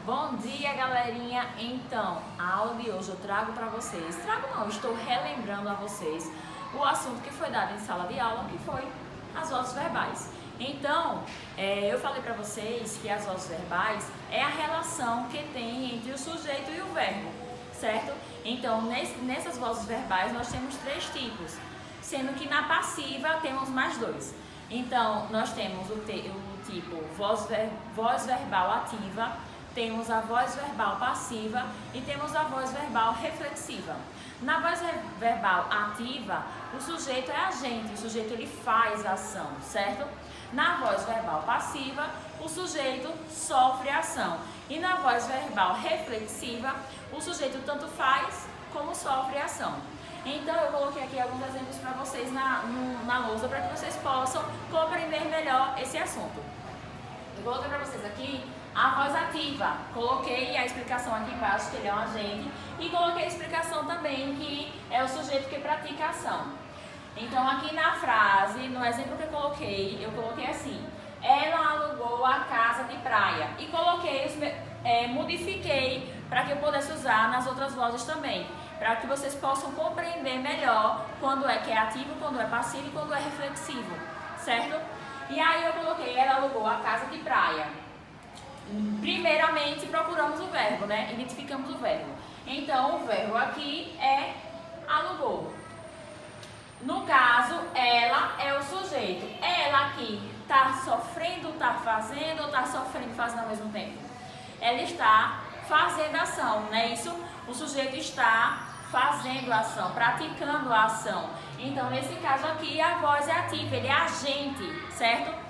Bom dia, galerinha! Então, a aula de hoje eu trago para vocês, estou relembrando a vocês o assunto que foi dado em sala de aula, que foi as vozes verbais. Então, eu falei para vocês que as vozes verbais é a relação que tem entre o sujeito e o verbo, certo? Então, nessas vozes verbais nós temos três tipos, sendo que na passiva temos mais dois. Então, nós temos o tipo voz verbal ativa, temos a voz verbal passiva e temos a voz verbal reflexiva. Na voz verbal ativa, o sujeito é agente, o sujeito ele faz a ação, certo? Na voz verbal passiva, o sujeito sofre a ação. E na voz verbal reflexiva, o sujeito tanto faz como sofre a ação. Então eu coloquei aqui alguns exemplos para vocês na lousa para que vocês possam compreender melhor esse assunto. Eu coloquei para vocês aqui a voz ativa, coloquei a explicação aqui embaixo que ele é um agente e coloquei a explicação também que é o sujeito que pratica a ação. Então aqui na frase, no exemplo que eu coloquei assim: ela alugou a casa de praia e modifiquei para que eu pudesse usar nas outras vozes também, para que vocês possam compreender melhor quando é que é ativo, quando é passivo e quando é reflexivo, certo? E aí eu coloquei, ela alugou a casa de praia. Primeiramente procuramos o verbo, né? Identificamos o verbo. Então o verbo aqui é alugou. No caso, ela é o sujeito. Ela aqui está sofrendo, está fazendo ou está sofrendo e fazendo ao mesmo tempo? Ela está fazendo a ação, não é isso? O sujeito está fazendo a ação, praticando a ação. Então, nesse caso aqui, a voz é ativa, ele é agente, certo?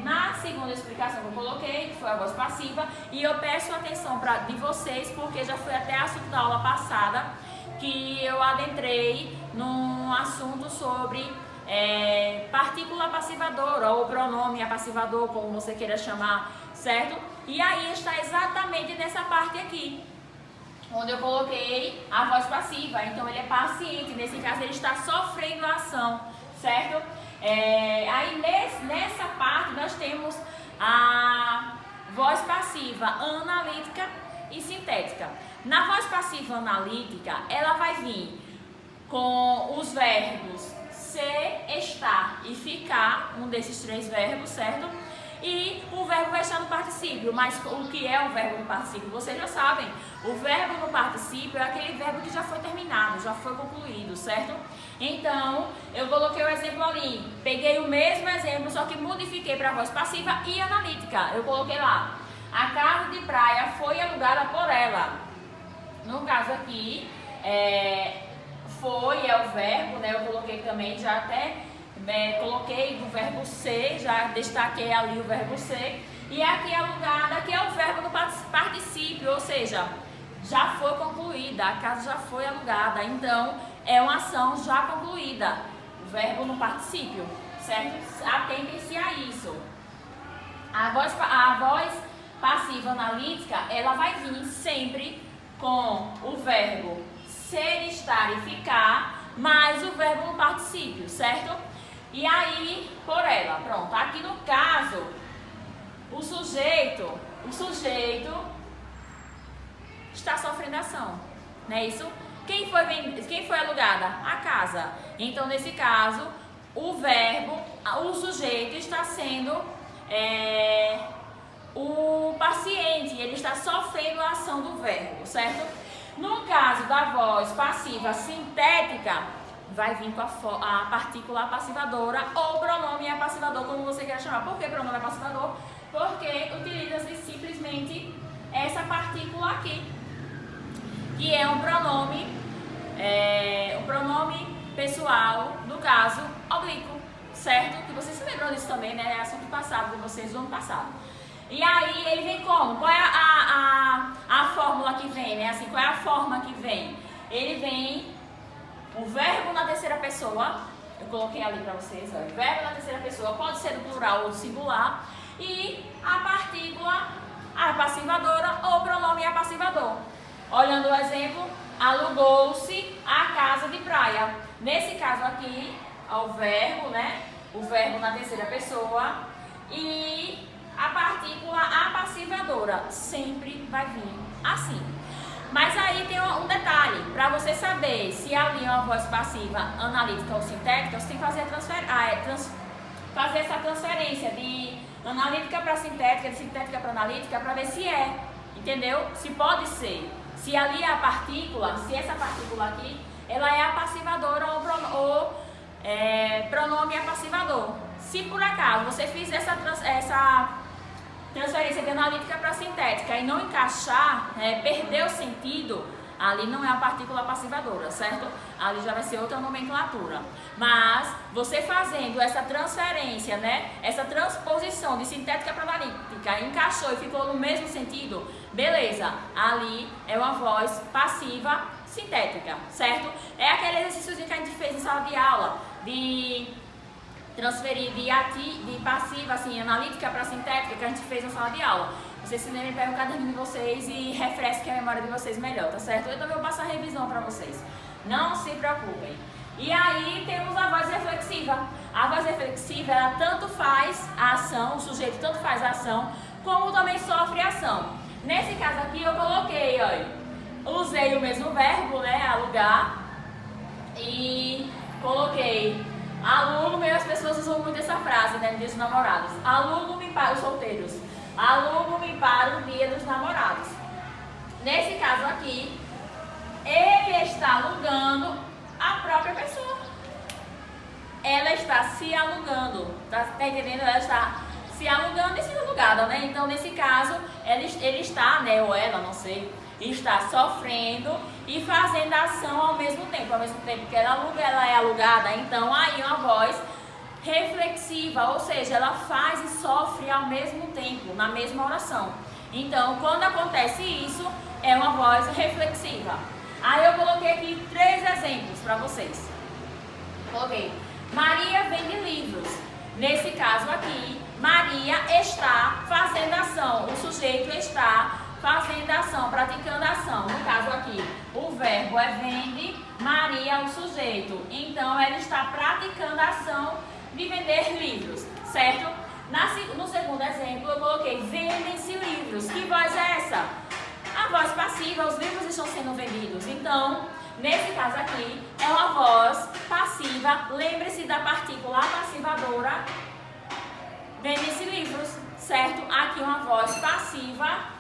Na segunda explicação que eu coloquei, que foi a voz passiva, e eu peço atenção de vocês, porque já foi até assunto da aula passada, que eu adentrei num assunto sobre partícula passivadora, ou pronome apassivador, como você queira chamar, certo? E aí está exatamente nessa parte aqui, onde eu coloquei a voz passiva. Então ele é paciente, nesse caso ele está sofrendo a ação, certo? Aí nessa parte nós temos a voz passiva analítica e sintética. Na voz passiva analítica, ela vai vir com os verbos ser, estar e ficar, um desses três verbos, certo? E o verbo vai estar no particípio, mas o que é o verbo no particípio? Vocês já sabem, o verbo no particípio é aquele verbo que já foi terminado, já foi concluído, certo? Então, eu coloquei o exemplo ali, peguei o mesmo exemplo, só que modifiquei para a voz passiva e analítica. Eu coloquei lá, a casa de praia foi alugada por ela. No caso aqui, foi é o verbo, né? Eu coloquei também, já até coloquei do verbo ser, já destaquei ali o verbo ser. E aqui alugada, que é o verbo no particípio, ou seja, já foi concluída, a casa já foi alugada. Então, é uma ação já concluída, o verbo no particípio, certo? Atentem-se a isso. A voz passiva analítica, ela vai vir sempre com o verbo ser, estar e ficar, mais o verbo no particípio, certo? E aí, por ela, pronto. Aqui no caso, o sujeito está sofrendo ação, não é isso? Quem foi alugada? A casa. Então, nesse caso, o sujeito está sendo o paciente, ele está sofrendo a ação do verbo, certo? No caso da voz passiva sintética, vai vir com a partícula apassivadora ou pronome apassivador, como você quer chamar. Por que pronome apassivador? Porque utiliza-se simplesmente essa partícula aqui, que é um pronome pessoal, no caso, oblíquo, certo? Que vocês se lembram disso também, né? É assunto passado de vocês do ano passado. E aí ele vem como? Qual é a fórmula que vem, né? Assim, qual é a forma que vem? Ele vem o verbo na terceira pessoa, eu coloquei ali para vocês, ó, o verbo na terceira pessoa pode ser do plural ou do singular, e a partícula apassivadora ou pronome apassivador. Olhando o exemplo, alugou-se a casa de praia. Nesse caso aqui, o verbo, né? O verbo na terceira pessoa e a partícula apassivadora sempre vai vir assim. Mas aí tem um detalhe, para você saber se ali é uma voz passiva, analítica ou sintética, você tem que fazer fazer essa transferência de analítica para sintética, de sintética para analítica, para ver se é, entendeu? Se pode ser. Se ali é a partícula, se essa partícula aqui, ela é apassivadora ou pronome apassivador. Se por acaso você fizer essa transferência de analítica para sintética e não encaixar, perder o sentido, ali não é a partícula passivadora, certo? Ali já vai ser outra nomenclatura. Mas você fazendo essa transferência, né? Essa transposição de sintética para analítica, encaixou e ficou no mesmo sentido, beleza? Ali é uma voz passiva sintética, certo? É aquele exercício que a gente fez em sala de aula, de transferir de passiva, assim, analítica para sintética, que a gente fez na sala de aula. Vocês se lembrem, pegam o caderninho de vocês e refresquem a memória de vocês melhor, tá certo? Eu também vou passar a revisão para vocês. Não se preocupem. E aí temos a voz reflexiva. A voz reflexiva, ela tanto faz a ação, o sujeito tanto faz a ação, como também sofre a ação. Nesse caso aqui eu coloquei, ó, usei o mesmo verbo, né, alugar, e coloquei aluno, as pessoas usam muito essa frase, né, no dia dos namorados. Aluno-me para os solteiros. Aluno-me para o dia dos namorados. Nesse caso aqui, ele está alugando a própria pessoa. Ela está se alugando. Tá entendendo? Ela está se alugando e sendo alugada, né? Então, nesse caso, ele está, né, ou ela, não sei, está sofrendo e fazendo a ação ao mesmo tempo que ela aluga, ela é alugada. Então aí uma voz reflexiva, ou seja, ela faz e sofre ao mesmo tempo, na mesma oração. Então, quando acontece isso, é uma voz reflexiva. Aí eu coloquei aqui 3 exemplos para vocês. Coloquei: Maria vende livros. Nesse caso aqui, Maria está fazendo ação, o sujeito está fazendo ação, praticando ação. No caso aqui, o verbo é vende, Maria é o sujeito. Então, ela está praticando a ação de vender livros, certo? No segundo exemplo, eu coloquei vendem-se livros. Que voz é essa? A voz passiva, os livros estão sendo vendidos. Então, nesse caso aqui, é uma voz passiva. Lembre-se da partícula apassivadora. Vendem-se livros, certo? Aqui uma voz passiva.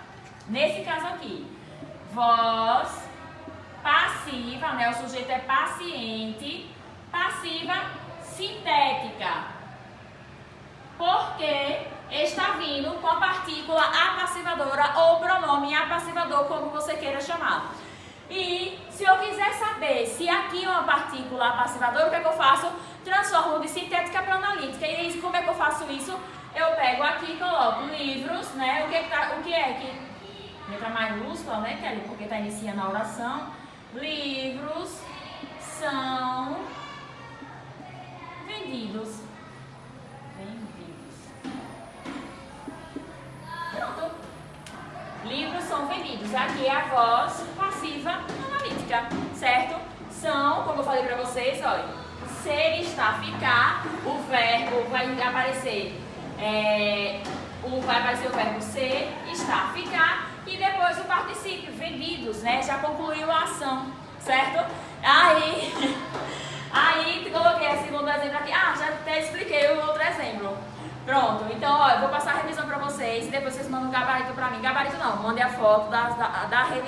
Nesse caso aqui, voz passiva, né? O sujeito é paciente, passiva sintética, porque está vindo com a partícula apassivadora ou pronome apassivador, como você queira chamar. E se eu quiser saber se aqui é uma partícula apassivadora, o que é que eu faço? Transformo de sintética para analítica. E como é que eu faço isso? Eu pego aqui e coloco livros, né? O que é que letra maiúscula, né, Kelly? Porque está iniciando a oração. Livros são vendidos. Pronto. Livros são vendidos. Aqui é a voz passiva analítica, certo? São, como eu falei para vocês, olha, ser, estar, ficar. O verbo vai aparecer, vai aparecer o verbo ser, estar, ficar. E depois o particípio, vendidos, né? Já concluiu a ação, certo? Aí coloquei o segundo exemplo aqui. Já até expliquei o outro exemplo. Pronto, então, ó, eu vou passar a revisão para vocês e depois vocês mandam um gabarito para mim. Gabarito não, mande a foto da revisão.